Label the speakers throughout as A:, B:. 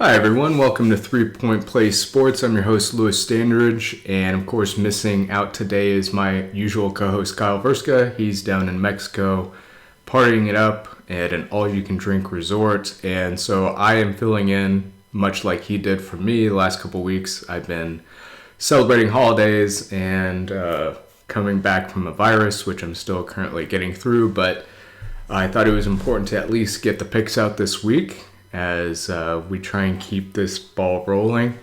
A: Hi everyone, welcome to 3 Point Play Sports. I'm your host Louis Standridge, and of course missing out today is my usual co-host Kyle Verska. He's down in Mexico partying it up at an all-you-can-drink resort, and so I am filling in much like he did for me the last couple weeks. I've been celebrating holidays and coming back from a virus, which I'm still currently getting through, but I thought it was important to at least get the picks out this week as we try and keep this ball rolling.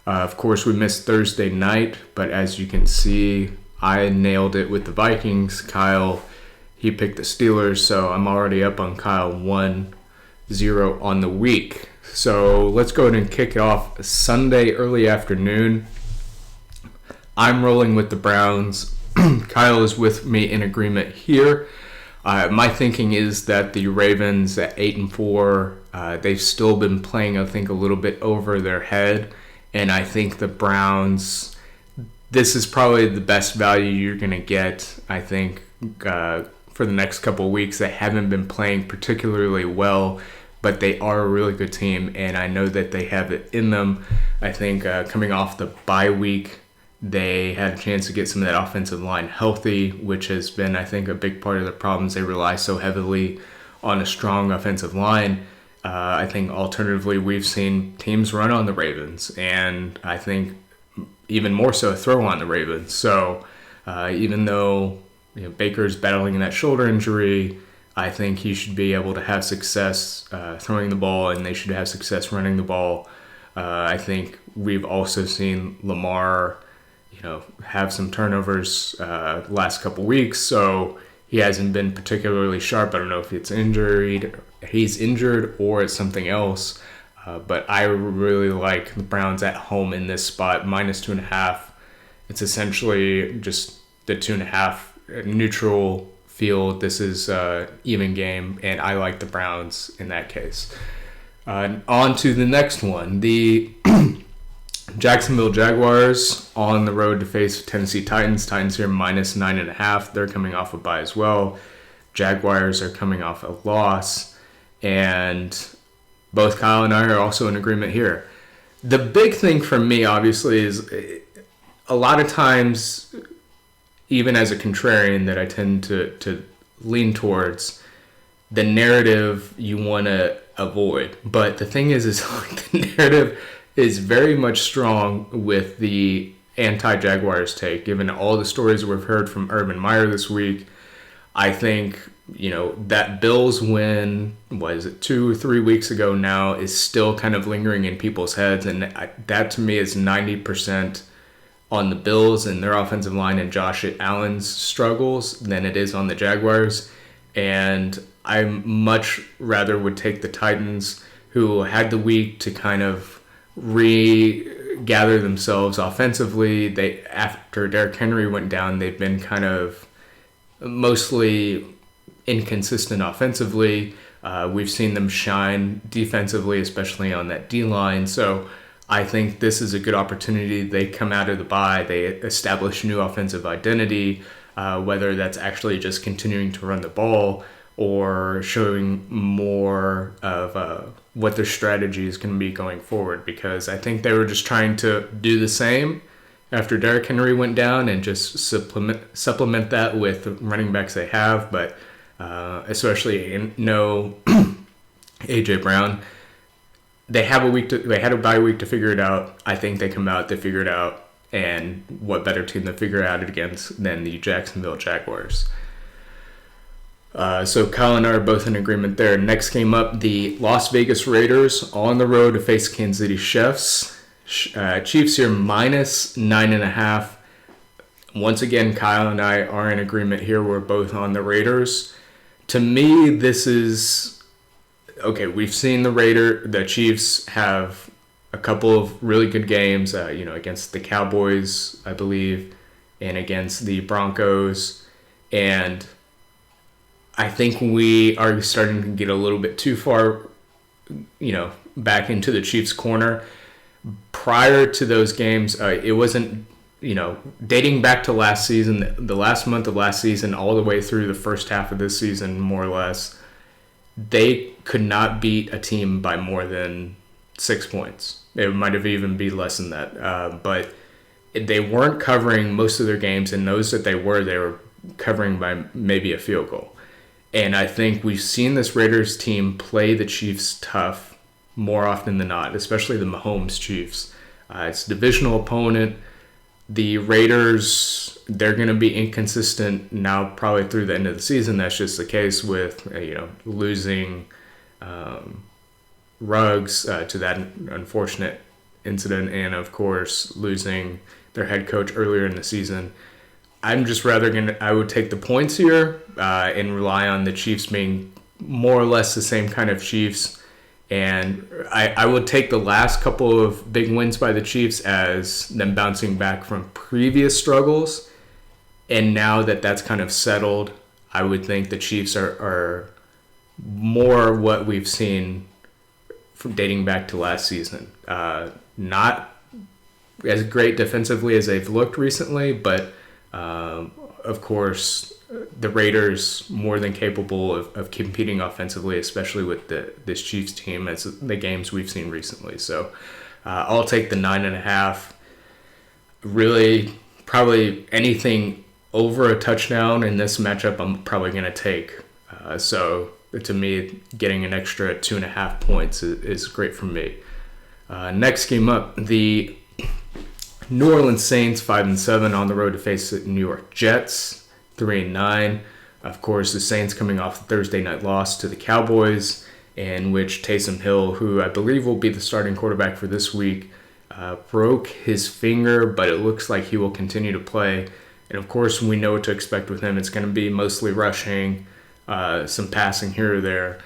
A: Of course, we missed Thursday night, but as you can see, I nailed it with the Vikings. Kyle, he picked the Steelers, so I'm already up on Kyle 1-0 on the week. So let's go ahead and kick it off Sunday early afternoon. I'm rolling with the Browns. Kyle is with me in agreement here. My thinking is that the Ravens at 8-4, they've still been playing, I think, a little bit over their head. And I think the Browns, this is probably the best value you're going to get, I think, for the next couple of weeks. They haven't been playing particularly well, but they are a really good team, and I know that they have it in them. I think coming off the bye week, they had a chance to get some of that offensive line healthy, which has been, I think, a big part of the problems. They rely so heavily on a strong offensive line. I think alternatively, we've seen teams run on the Ravens, and I think even more so throw on the Ravens. So even though Baker's battling that shoulder injury, I think he should be able to have success throwing the ball, and they should have success running the ball. I think we've also seen Lamar have some turnovers last couple weeks, so he hasn't been particularly sharp. I don't know if he's injured or it's something else, but I really like the Browns at home in this spot, -2.5. It's essentially just the 2.5 neutral field. This is even game, and I like the Browns in that case. On to the next one, the Jacksonville Jaguars on the road to face Tennessee Titans. Titans here -9.5. They're coming off a bye as well. Jaguars are coming off a loss. And both Kyle and I are also in agreement here. The big thing for me, obviously, is a lot of times, even as a contrarian, that I tend to lean towards the narrative you want to avoid. But the thing is like the narrative is very much strong with the anti-Jaguars take, given all the stories we've heard from Urban Meyer this week. I think, that Bills win, 2 or 3 weeks ago now, is still kind of lingering in people's heads. And that to me is 90% on the Bills and their offensive line and Josh Allen's struggles than it is on the Jaguars. And I much rather would take the Titans, who had the week to kind of regather themselves offensively. After Derrick Henry went down, they've been kind of mostly inconsistent offensively. We've seen them shine defensively, especially on that D-line. So I think this is a good opportunity. They come out of the bye, they establish new offensive identity, whether that's actually just continuing to run the ball or showing more of what their strategy is going to be going forward, because I think they were just trying to do the same after Derrick Henry went down and just supplement that with the running backs they have, but especially no A.J. Brown. They had a bye week to figure it out. I think they come out, they figure it out, and what better team to figure out it against than the Jacksonville Jaguars. So Kyle and I are both in agreement there. Next game up, the Las Vegas Raiders on the road to face Kansas City Chiefs. Chiefs here -9.5. Once again, Kyle and I are in agreement here. We're both on the Raiders. To me, this is okay. We've seen the Chiefs have a couple of really good games. Against the Cowboys, I believe, and against the Broncos, and I think we are starting to get a little bit too far, back into the Chiefs' corner. Prior to those games, it wasn't, dating back to last season, the last month of last season, all the way through the first half of this season, more or less, they could not beat a team by more than 6 points. It might have even been less than that. But they weren't covering most of their games, and those that they were covering by maybe a field goal. And I think we've seen this Raiders team play the Chiefs tough more often than not, especially the Mahomes Chiefs. It's a divisional opponent. The Raiders, they're going to be inconsistent now probably through the end of the season. That's just the case with, losing Ruggs to that unfortunate incident, and of course losing their head coach earlier in the season. I'm just I would take the points here and rely on the Chiefs being more or less the same kind of Chiefs. And I would take the last couple of big wins by the Chiefs as them bouncing back from previous struggles. And now that that's kind of settled, I would think the Chiefs are more what we've seen from dating back to last season. Not as great defensively as they've looked recently, but of course, the Raiders more than capable of competing offensively, especially with this Chiefs team as the games we've seen recently. So I'll take the 9.5. Really, probably anything over a touchdown in this matchup, I'm probably going to take. So to me, getting an extra 2.5 points is great for me. Next game up, the New Orleans Saints 5-7 on the road to face the New York Jets 3-9. Of course, the Saints coming off the Thursday night loss to the Cowboys, in which Taysom Hill, who I believe will be the starting quarterback for this week, broke his finger, but it looks like he will continue to play. And of course, we know what to expect with him. It's going to be mostly rushing, some passing here or there.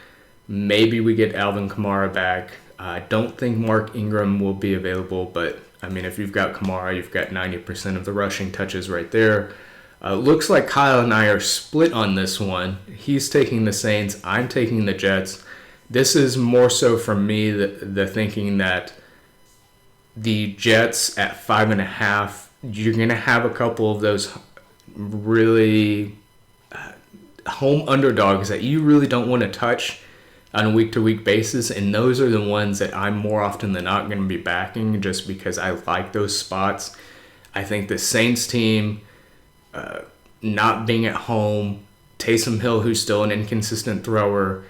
A: Maybe we get Alvin Kamara back. I don't think Mark Ingram will be available, but I mean, if you've got Kamara, you've got 90% of the rushing touches right there. Looks like Kyle and I are split on this one. He's taking the Saints. I'm taking the Jets. This is more so for me the thinking that the Jets at 5.5, you're going to have a couple of those really home underdogs that you really don't want to touch on a week-to-week basis, and those are the ones that I'm more often than not going to be backing just because I like those spots. I think the Saints team, not being at home, Taysom Hill, who's still an inconsistent thrower,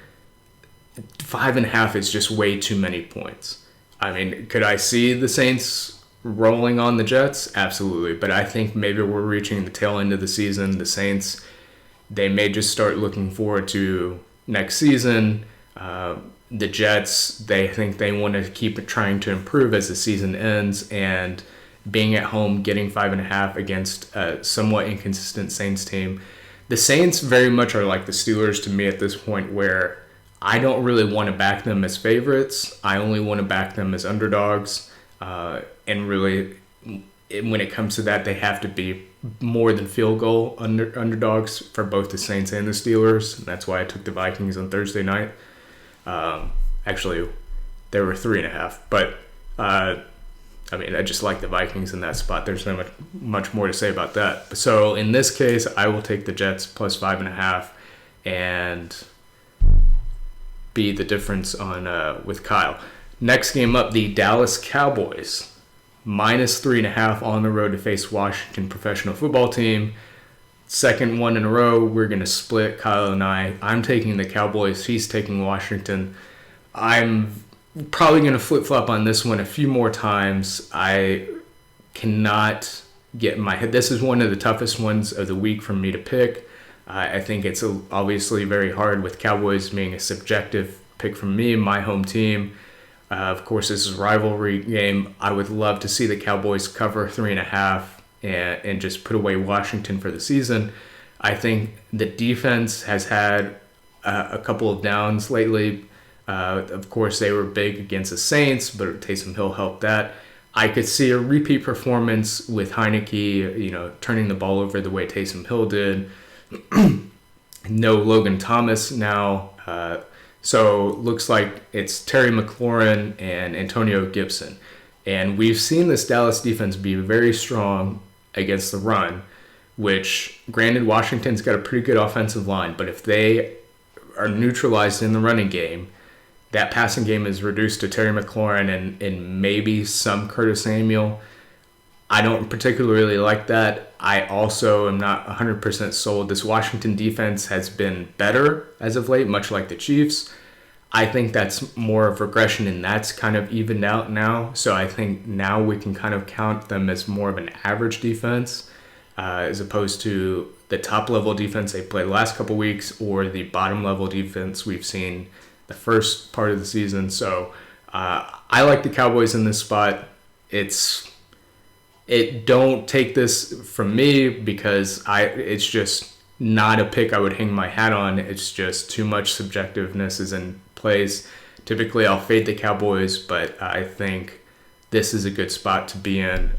A: 5.5 is just way too many points. I mean, could I see the Saints rolling on the Jets? Absolutely, but I think maybe we're reaching the tail end of the season. The Saints, they may just start looking forward to next season. The Jets, they think they want to keep trying to improve as the season ends, and being at home, getting 5.5 against a somewhat inconsistent Saints team. The Saints very much are like the Steelers to me at this point, where I don't really want to back them as favorites. I only want to back them as underdogs. And really, when it comes to that, they have to be more than field goal underdogs for both the Saints and the Steelers. And that's why I took the Vikings on Thursday night. Actually, there were 3.5, but I mean, I just like the Vikings in that spot. There's not much more to say about that. So in this case, I will take the Jets plus 5.5 and be the difference on with Kyle. Next game up, the Dallas Cowboys minus 3.5 on the road to face Washington professional football team. Second one in a row, we're going to split, Kyle and I. I'm taking the Cowboys. He's taking Washington. I'm probably going to flip-flop on this one a few more times. I cannot get my head. This is one of the toughest ones of the week for me to pick. I think it's obviously very hard with Cowboys being a subjective pick from me, my home team. Of course, this is a rivalry game. I would love to see the Cowboys cover 3.5 and just put away Washington for the season. I think the defense has had a couple of downs lately. Of course, they were big against the Saints, but Taysom Hill helped that. I could see a repeat performance with Heineke, turning the ball over the way Taysom Hill did. No Logan Thomas now. So looks like it's Terry McLaurin and Antonio Gibson. And we've seen this Dallas defense be very strong against the run, which, granted, Washington's got a pretty good offensive line, but if they are neutralized in the running game, that passing game is reduced to Terry McLaurin and maybe some Curtis Samuel. I don't particularly like that. I also am not 100% sold. This Washington defense has been better as of late, much like the Chiefs. I think that's more of regression, and that's kind of evened out now. So I think now we can kind of count them as more of an average defense as opposed to the top-level defense they played the last couple weeks or the bottom-level defense we've seen the first part of the season. So I like the Cowboys in this spot. Don't take this from me because it's just not a pick I would hang my hat on. It's just too much subjectiveness is in plays. Typically, I'll fade the Cowboys, but I think this is a good spot to be in.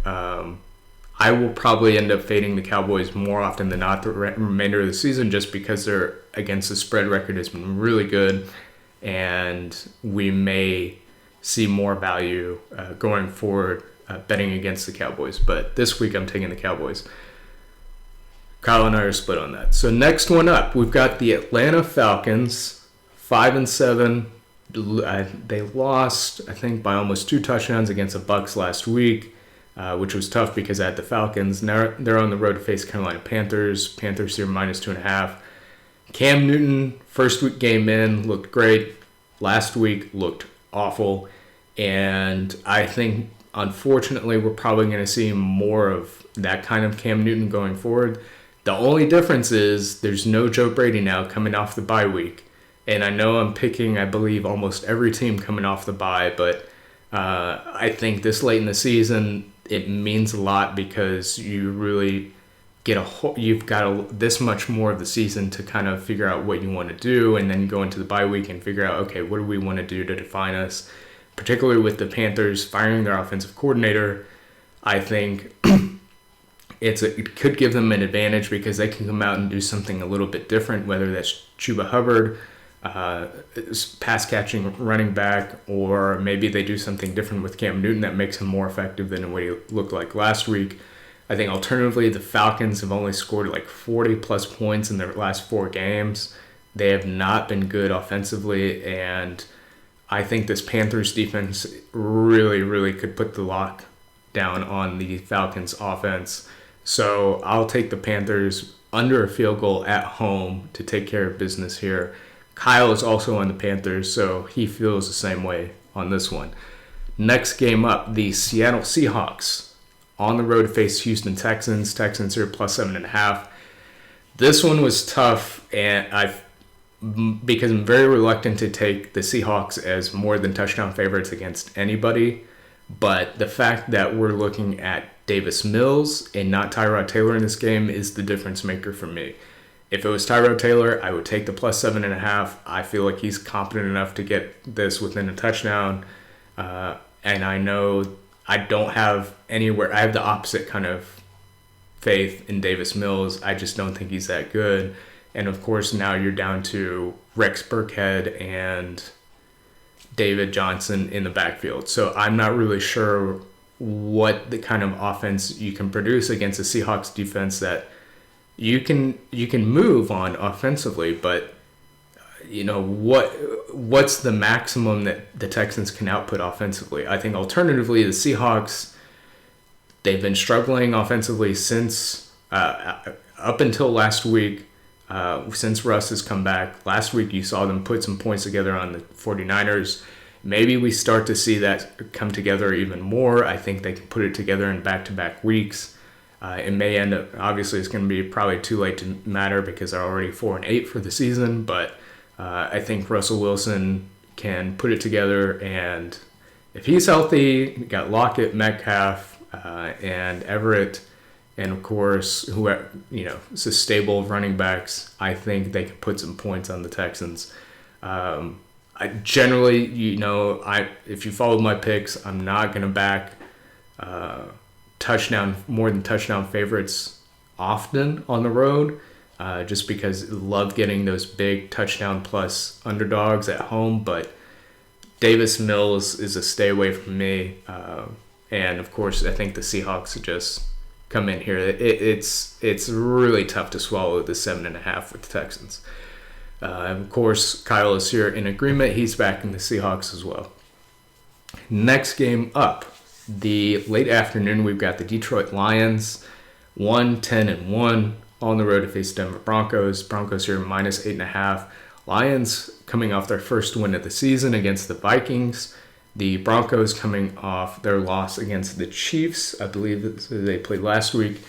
A: I will probably end up fading the Cowboys more often than not the remainder of the season just because their against the spread record has been really good, and we may see more value going forward betting against the Cowboys. But this week I'm taking the Cowboys. Kyle and I are split on that. So next one up, we've got the Atlanta Falcons, 5-7. They lost, I think, by almost 2 touchdowns against the Bucs last week, which was tough because I had the Falcons. Now they're on the road to face Carolina Panthers. Panthers here -2.5. Cam Newton, first week game in, looked great. Last week looked awful. And I think, unfortunately, we're probably going to see more of that kind of Cam Newton going forward. The only difference is there's no Joe Brady now coming off the bye week. And I know I'm picking, I believe, almost every team coming off the bye, but I think this late in the season, it means a lot because you really you've got this much more of the season to kind of figure out what you want to do, and then go into the bye week and figure out, okay, what do we want to do to define us? Particularly with the Panthers firing their offensive coordinator, I think it could give them an advantage because they can come out and do something a little bit different, whether that's Chuba Hubbard, pass-catching running back, or maybe they do something different with Cam Newton that makes him more effective than what he looked like last week. I think alternatively, the Falcons have only scored like 40-plus points in their last 4 games. They have not been good offensively, and I think this Panthers defense really, really could put the lock down on the Falcons offense. So I'll take the Panthers under a field goal at home to take care of business here. Kyle is also on the Panthers, so he feels the same way on this one. Next game up, the Seattle Seahawks on the road to face Houston Texans. Texans here +7.5. This one was tough, and because I'm very reluctant to take the Seahawks as more than touchdown favorites against anybody. But the fact that we're looking at Davis Mills and not Tyrod Taylor in this game is the difference maker for me. If it was Tyrod Taylor, I would take the +7.5. I feel like he's competent enough to get this within a touchdown. And I know I don't have anywhere. I have the opposite kind of faith in Davis Mills. I just don't think he's that good. And of course, now you're down to Rex Burkhead and David Johnson in the backfield. So I'm not really sure what the kind of offense you can produce against a Seahawks defense that you can move on offensively, but you know what's the maximum that the Texans can output offensively? I think alternatively, the Seahawks, they've been struggling offensively since up until last week. Since Russ has come back. Last week you saw them put some points together on the 49ers. Maybe we start to see that come together even more. I think they can put it together in back-to-back weeks. It may end up, obviously it's going to be probably too late to matter because they're already 4-8 for the season, but I think Russell Wilson can put it together, and if he's healthy, you got Lockett, Metcalf, and Everett, and of course, whoever, it's a stable of running backs. I think they can put some points on the Texans. I generally, if you followed my picks, I'm not going to back more than touchdown favorites often on the road, just because I love getting those big touchdown plus underdogs at home. But Davis Mills is a stay away from me, and of course, I think the Seahawks just come in here. It's really tough to swallow the 7.5 with the Texans. Of course, Kyle is here in agreement. He's backing the Seahawks as well. Next game up, the late afternoon, we've got the Detroit Lions, 1-10-1 on the road to face Denver Broncos. Broncos here minus 8.5. Lions coming off their first win of the season against the Vikings. The Broncos coming off their loss against the Chiefs. I believe they played last week.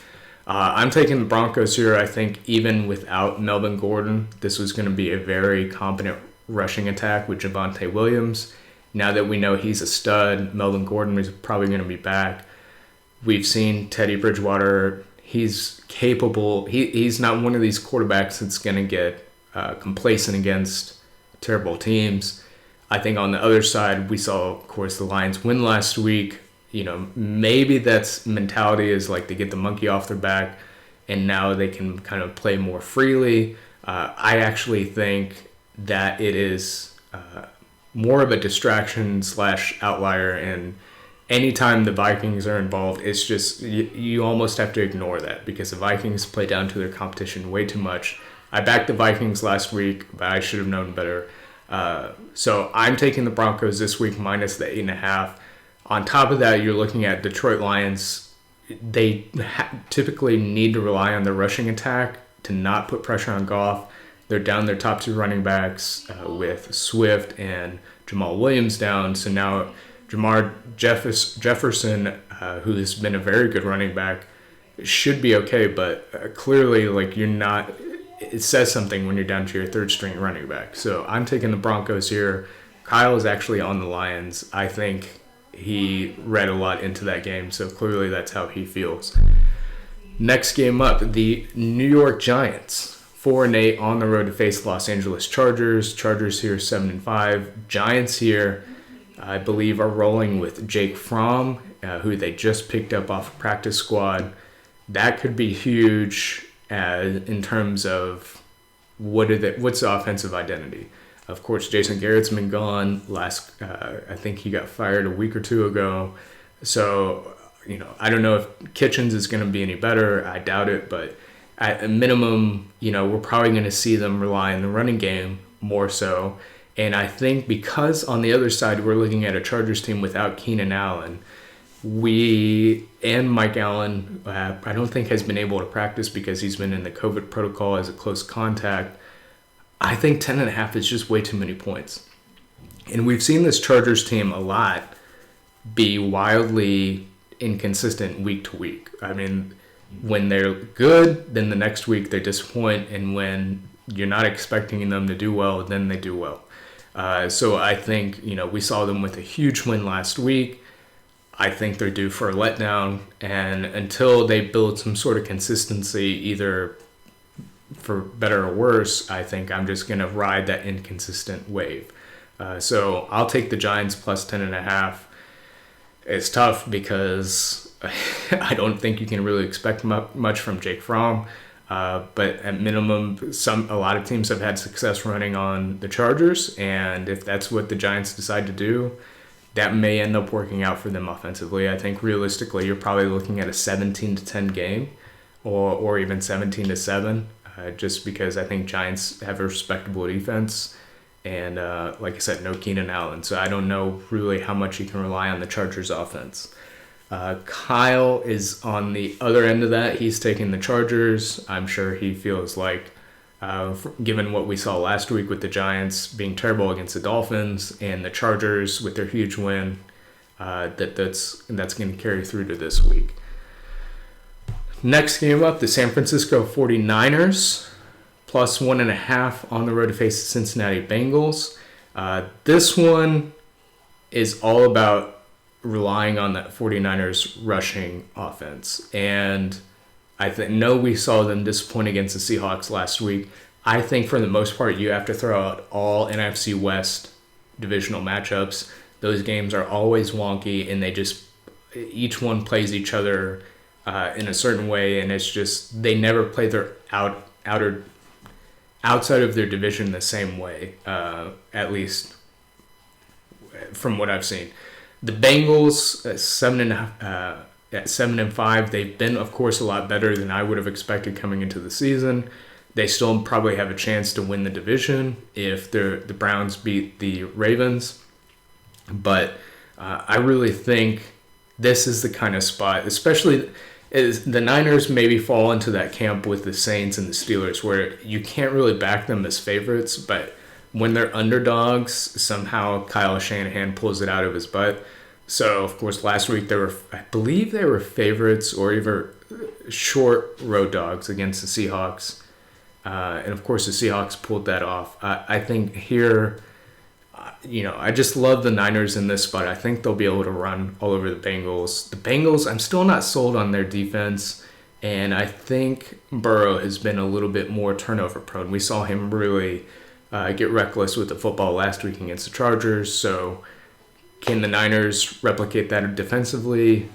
A: I'm taking the Broncos here. I think even without Melvin Gordon, this was going to be a very competent rushing attack with Javonte Williams. Now that we know he's a stud, Melvin Gordon is probably going to be back. We've seen Teddy Bridgewater. He's capable. He's not one of these quarterbacks that's going to get complacent against terrible teams. I think on the other side, we saw, of course, the Lions win last week. Maybe that's mentality is like they get the monkey off their back and now they can kind of play more freely. I actually think that it is more of a distraction / outlier, and anytime the Vikings are involved, it's just you almost have to ignore that because the Vikings play down to their competition way too much. I backed the Vikings last week, but I should have known better. So I'm taking the Broncos this week minus the 8.5. On top of that, you're looking at Detroit Lions. They typically need to rely on their rushing attack to not put pressure on Goff. They're down their top two running backs with Swift and Jamal Williams down. So now Jamar Jefferson, who has been a very good running back, should be okay. But clearly, you're not. It says something when you're down to your third string running back. So I'm taking the Broncos here. Kyle is actually on the Lions. I think he read a lot into that game, so clearly that's how he feels. Next game up, the New York Giants, 4-8 on the road to face Los Angeles Chargers. Chargers here 7-5. Giants here, I believe, are rolling with Jake Fromm, who they just picked up off a practice squad. That could be huge in terms of what's the offensive identity. Of course, Jason Garrett's been gone. I think he got fired a week or two ago. So, I don't know if Kitchens is going to be any better. I doubt it, but at a minimum, we're probably going to see them rely on the running game more so. And I think because on the other side, we're looking at a Chargers team without Keenan Allen, and Mike Allen, I don't think has been able to practice because he's been in the COVID protocol as a close contact. I think 10.5 is just way too many points. And we've seen this Chargers team a lot be wildly inconsistent week to week. I mean, when they're good, then the next week they disappoint. And when you're not expecting them to do well, then they do well. So I think, we saw them with a huge win last week. I think they're due for a letdown. And until they build some sort of consistency, either for better or worse, I think I'm just going to ride that inconsistent wave. So I'll take the Giants plus 10.5. It's tough because I don't think you can really expect much from Jake Fromm. But at minimum, a lot of teams have had success running on the Chargers. And if that's what the Giants decide to do, that may end up working out for them offensively. I think realistically, you're probably looking at a 17-10 game or even 17-7. Just because I think Giants have a respectable defense. And like I said, no Keenan Allen. So I don't know really how much you can rely on the Chargers offense. Kyle is on the other end of that. He's taking the Chargers. I'm sure he feels like, given what we saw last week with the Giants being terrible against the Dolphins and the Chargers with their huge win, that's going to carry through to this week. Next game up, the San Francisco 49ers, plus 1.5 on the road to face the Cincinnati Bengals. This one is all about relying on that 49ers rushing offense. And I know we saw them disappoint against the Seahawks last week. I think for the most part, you have to throw out all NFC West divisional matchups. Those games are always wonky, and each one plays each other in a certain way, and it's just they never play their outside of their division the same way, at least from what I've seen. The Bengals at 7-5, they've been, of course, a lot better than I would have expected coming into the season. They still probably have a chance to win the division if the Browns beat the Ravens. But I really think this is the kind of spot, especially as the Niners maybe fall into that camp with the Saints and the Steelers where you can't really back them as favorites, but when they're underdogs, somehow Kyle Shanahan pulls it out of his butt. So, of course, last week I believe they were favorites or even short road dogs against the Seahawks. And, of course, the Seahawks pulled that off. I think here, I just love the Niners in this spot. I think they'll be able to run all over the Bengals. The Bengals, I'm still not sold on their defense. And I think Burrow has been a little bit more turnover prone. We saw him really get reckless with the football last week against the Chargers. So can the Niners replicate that defensively?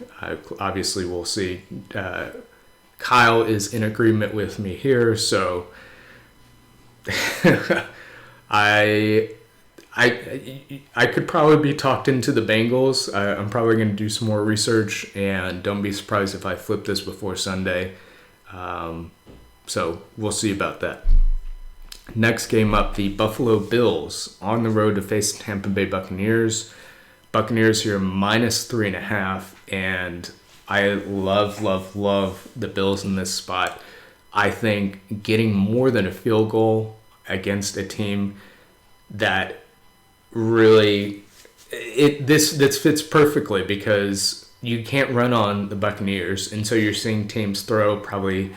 A: Obviously, we'll see. Kyle is in agreement with me here. So I could probably be talked into the Bengals. I'm probably going to do some more research, and don't be surprised if I flip this before Sunday. So we'll see about that. Next game up, the Buffalo Bills on the road to face the Tampa Bay Buccaneers. Buccaneers here -3.5, and I love the Bills in this spot. I think getting more than a field goal against a team that really this fits perfectly because you can't run on the Buccaneers, and so you're seeing teams throw probably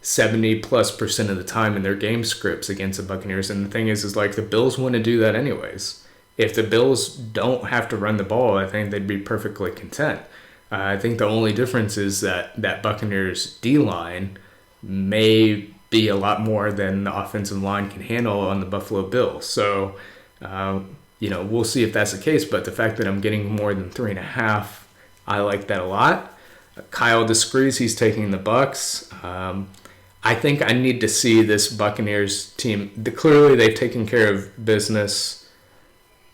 A: 70+% of the time in their game scripts against the Buccaneers. And the thing is like the Bills want to do that anyways. If the Bills don't have to run the ball, I think they'd be perfectly content. I think the only difference is that Buccaneers D-line may be a lot more than the offensive line can handle on the Buffalo Bills. So, we'll see if that's the case. But the fact that I'm getting more than 3.5, I like that a lot. Kyle disagrees. He's taking the Bucs. I think I need to see this Buccaneers team. Clearly, they've taken care of business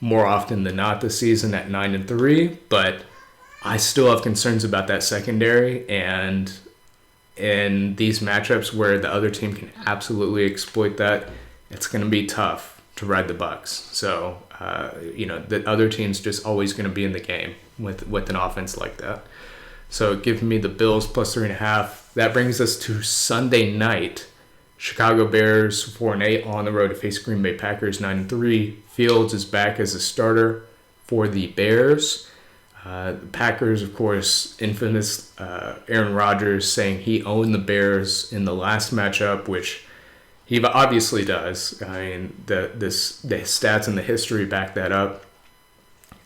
A: more often than not this season at 9-3. But I still have concerns about that secondary, and in these matchups where the other team can absolutely exploit that, it's going to be tough to ride the Bucs. So, the other team's just always going to be in the game with an offense like that. So give me the Bills +3.5. That brings us to Sunday night. Chicago Bears 4-8 on the road to face Green Bay Packers 9-3. Fields is back as a starter for the Bears. The Packers, of course, infamous Aaron Rodgers saying he owned the Bears in the last matchup, which he obviously does. I mean, the stats and the history back that up.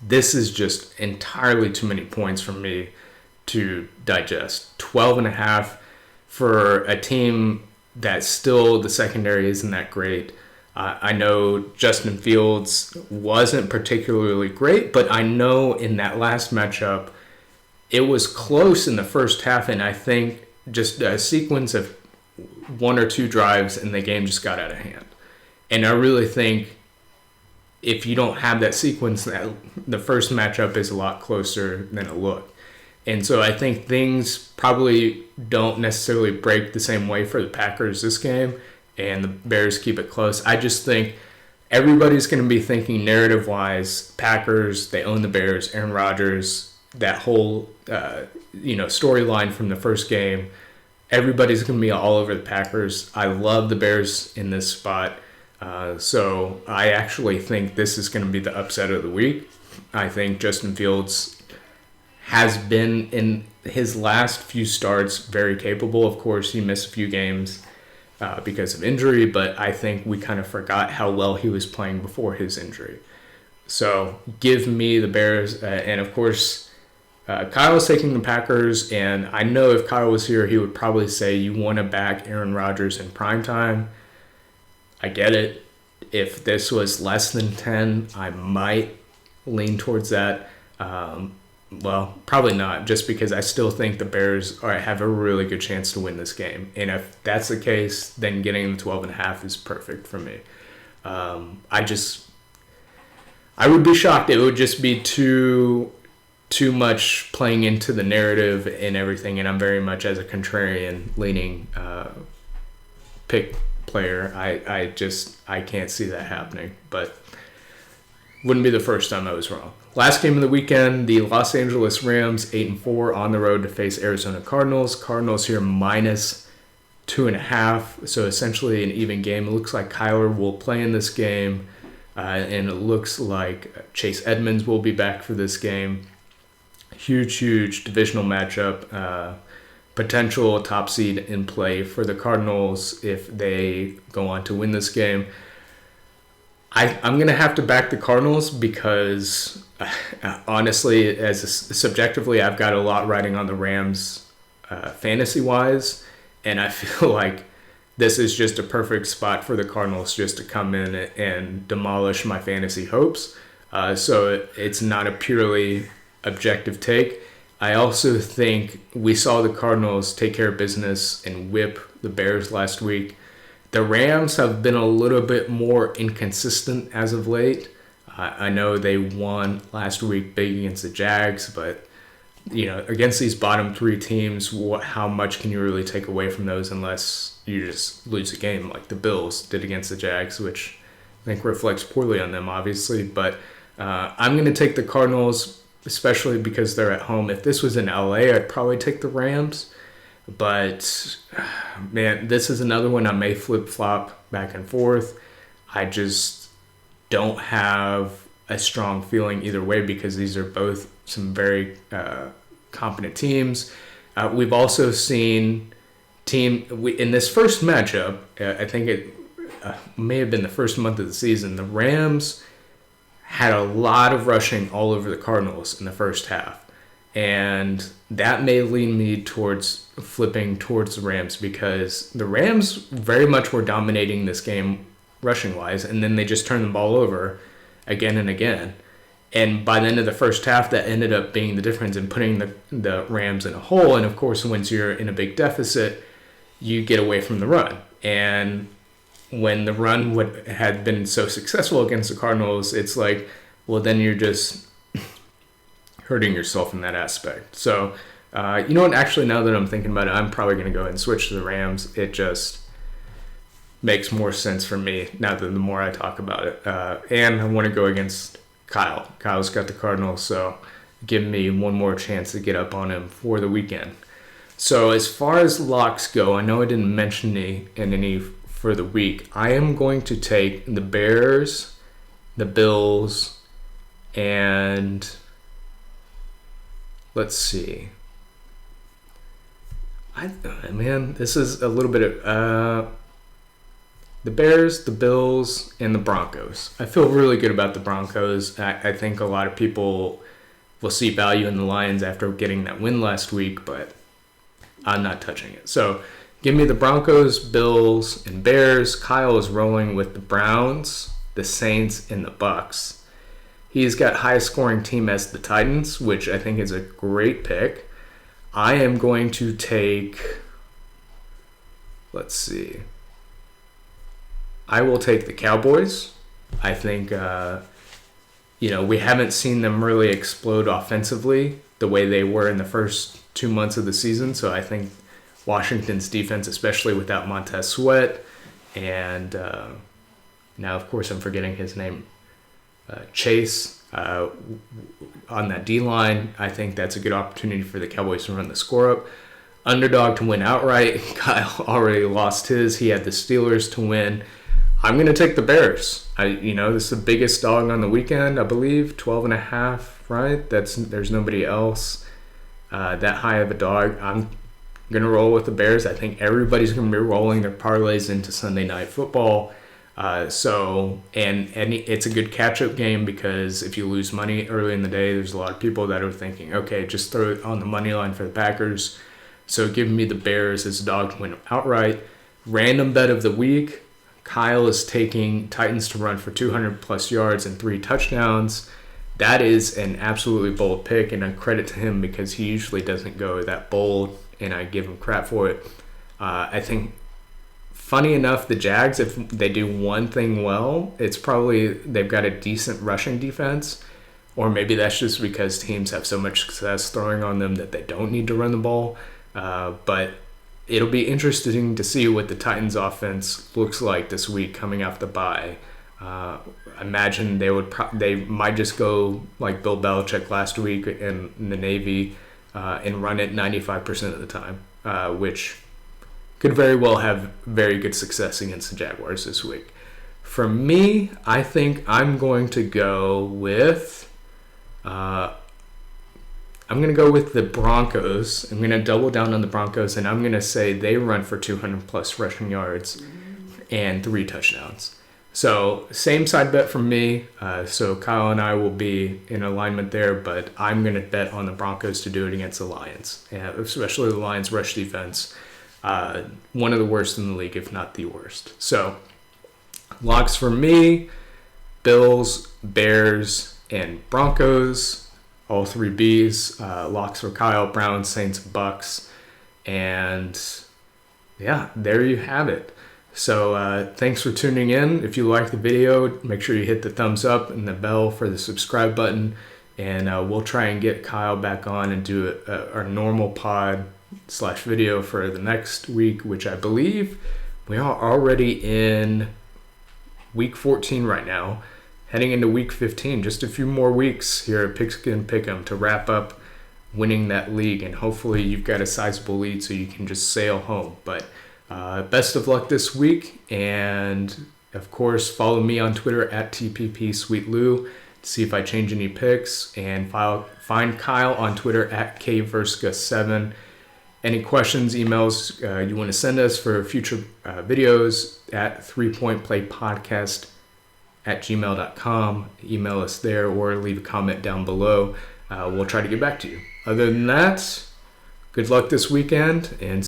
A: This is just entirely too many points for me to digest. 12.5 for a team that still the secondary isn't that great. I know Justin Fields wasn't particularly great, but I know in that last matchup, it was close in the first half, and I think just a sequence of one or two drives and the game just got out of hand. And I really think if you don't have that sequence, the first matchup is a lot closer than it looked. And so I think things probably don't necessarily break the same way for the Packers this game, and the Bears keep it close. I just think everybody's going to be thinking narrative-wise, Packers, they own the Bears, Aaron Rodgers, that whole storyline from the first game. Everybody's going to be all over the Packers. I love the Bears in this spot. So I actually think this is going to be the upset of the week. I think Justin Fields has been in his last few starts very capable. Of course, he missed a few games because of injury, but I think we kind of forgot how well he was playing before his injury. So give me the Bears. And of course, Kyle is taking the Packers, and I know if Kyle was here, he would probably say you want to back Aaron Rodgers in primetime. I get it. If this was less than 10, I might lean towards that. Well, probably not, just because I still think the Bears have a really good chance to win this game. And if that's the case, then getting the 12.5 is perfect for me. I would be shocked. It would just be too much playing into the narrative and everything, and I'm very much as a contrarian leaning pick player. I can't see that happening, but wouldn't be the first time I was wrong. Last game of the weekend, the Los Angeles Rams 8-4 on the road to face Arizona Cardinals. Cardinals here -2.5, so essentially an even game. It looks like Kyler will play in this game, and it looks like Chase Edmonds will be back for this game. Huge divisional matchup. Potential top seed in play for the Cardinals if they go on to win this game. I'm going to have to back the Cardinals because, honestly, subjectively, I've got a lot riding on the Rams fantasy-wise, and I feel like this is just a perfect spot for the Cardinals just to come in and demolish my fantasy hopes. So it's not a purely objective take. I also think we saw the Cardinals take care of business and whip the Bears last week. The Rams have been a little bit more inconsistent as of late. I know they won last week big against the Jags, but against these bottom three teams, how much can you really take away from those unless you just lose a game like the Bills did against the Jags, which I think reflects poorly on them, obviously. But I'm going to take the Cardinals, especially because they're at home. If this was in LA, I'd probably take the Rams. But, man, this is another one I may flip-flop back and forth. I just don't have a strong feeling either way because these are both some very competent teams. We've also seen in this first matchup, I think it may have been the first month of the season, the Rams had a lot of rushing all over the Cardinals in the first half. And that may lean me towards flipping towards the Rams because the Rams very much were dominating this game rushing-wise, and then they just turned the ball over again and again. And by the end of the first half, that ended up being the difference in putting the Rams in a hole. And, of course, once you're in a big deficit, you get away from the run. And when the run had been so successful against the Cardinals, it's like, well, then you're just hurting yourself in that aspect. So, you know what? Actually, now that I'm thinking about it, I'm probably going to go ahead and switch to the Rams. It just makes more sense for me now that the more I talk about it. And I want to go against Kyle. Kyle's got the Cardinals, so give me one more chance to get up on him for the weekend. So as far as locks go, I know I didn't mention any for the week. I am going to take the Bears, the Bills, and let's see. This is a little bit of the Bears, the Bills, and the Broncos. I feel really good about the Broncos. I think a lot of people will see value in the Lions after getting that win last week, but I'm not touching it. So give me the Broncos, Bills, and Bears. Kyle is rolling with the Browns, the Saints, and the Bucks. He's got highest scoring team as the Titans, which I think is a great pick. I am going to take, let's see. I will take the Cowboys. I think, we haven't seen them really explode offensively the way they were in the first 2 months of the season. So I think Washington's defense, especially without Montez Sweat, and now, of course, I'm forgetting his name, Chase, on that D-line, I think that's a good opportunity for the Cowboys to run the score up. Underdog to win outright. Kyle already lost his. He had the Steelers to win. I'm going to take the Bears. This is the biggest dog on the weekend, I believe, 12.5, right? There's nobody else that high of a dog. I'm going to roll with the Bears. I think everybody's going to be rolling their parlays into Sunday Night Football. It's a good catch-up game because if you lose money early in the day, there's a lot of people that are thinking, okay, just throw it on the money line for the Packers. So give me the Bears as a dog to win outright. Random bet of the week. Kyle is taking Titans to run for 200-plus yards and 3 touchdowns. That is an absolutely bold pick, and I credit to him because he usually doesn't go that bold, and I give him crap for it. I think, funny enough, the Jags, if they do one thing well, it's probably they've got a decent rushing defense, or maybe that's just because teams have so much success throwing on them that they don't need to run the ball. But it'll be interesting to see what the Titans offense looks like this week coming off the bye. I imagine they might just go like Bill Belichick last week in the Navy and run it 95% of the time, which could very well have very good success against the Jaguars this week. For me, I think I'm going to go with the Broncos. I'm going to double down on the Broncos, and I'm going to say they run for 200 plus rushing yards and 3 touchdowns. So same side bet from me. So Kyle and I will be in alignment there, but I'm going to bet on the Broncos to do it against the Lions, especially the Lions' rush defense. One of the worst in the league, if not the worst. So locks for me, Bills, Bears, and Broncos. All 3 Bs. Locks for Kyle, Browns, Saints, Bucks. And yeah, there you have it. So thanks for tuning in. If you like the video, make sure you hit the thumbs up and the bell for the subscribe button. And we'll try and get Kyle back on and do our normal pod/video for the next week, which I believe we are already in week 14 right now. Heading into week 15, just a few more weeks here at Pigskin Pick'em to wrap up winning that league. And hopefully you've got a sizable lead so you can just sail home. But best of luck this week. And, of course, follow me on Twitter at TPPSweetLou to see if I change any picks. And find Kyle on Twitter at KVerska7. Any questions, emails you want to send us for future videos at 3pointplaypodcast@gmail.com. Email us there or leave a comment down below. We'll try to get back to you. Other than that, good luck this weekend and